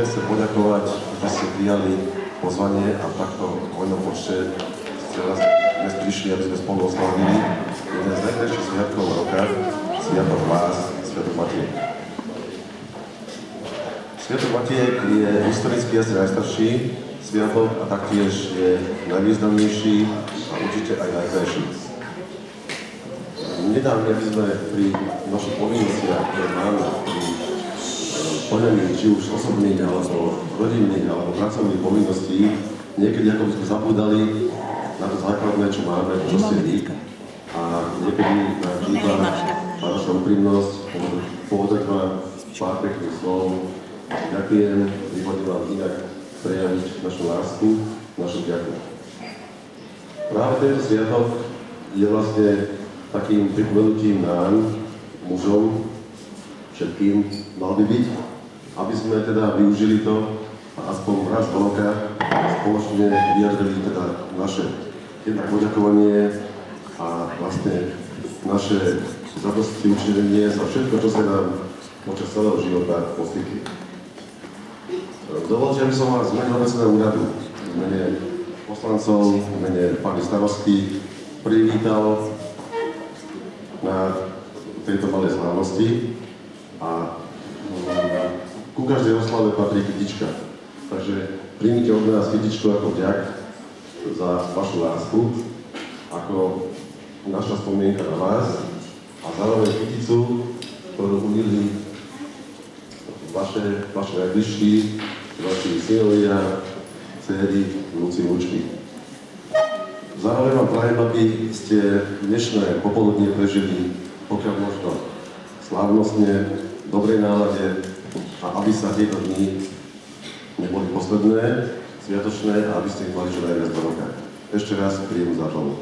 chcem poďakovať, že ste prijali pozvanie a takto v hojnom počte ste raz dnes prišli, aby sme spolu oslavili jeden z najkrajších sviatkov roka, Sviatok vás, Sviatok Matiek. Sviatok Matiek je historicky asi najstarší sviatok a taktiež je najvýznamnejší a určite aj najkrajší. Nedávne by sme pri našich povinnostiach, ktoré máme, pri plnení či už osobných, alebo rodinných, alebo pracovných povinností, niekedy ako by sme zabúdali na to základné, čo máme, čo ste vy. A niekedy nám chýba na vaša úprimnosť, povedať vám pár pekných slov. Ďakujem, vyhodím vám inak prejaviť našu lásku, našu vďaku. Práve tento sviatok je vlastne takým pripomenutím nám, mužom, všetkým mal by byť, aby sme teda využili to a aspoň raz do roka spoločne vyjadrili teda naše jednak poďakovanie a vlastne naše zadosti učinenie za všetko, čo sa nám počas celého života poskytli. Dovolte, aby som vás v mene obecného úradu, v mene poslancov, v mene pani starostky privítal na tejto malej slávnosti a ku každej oslave patrí kytička. Takže príjmite od nás kytičku ako vďak za vašu lásku, ako naša spomienka na vás a zároveň kyticu, ktorú umili vaše najbližší, vaši synovia, dcéry, vnúci, vnúčky. Zároveň vám prajem, aby ste dnešné popoludnie prežili pokiaľ možno slávnostne, v dobrej nálade a aby sa tieto dni neboli posledné, sviatočné a aby ste ich mali čo najviac do roka. Ešte raz príjemnú zábavu.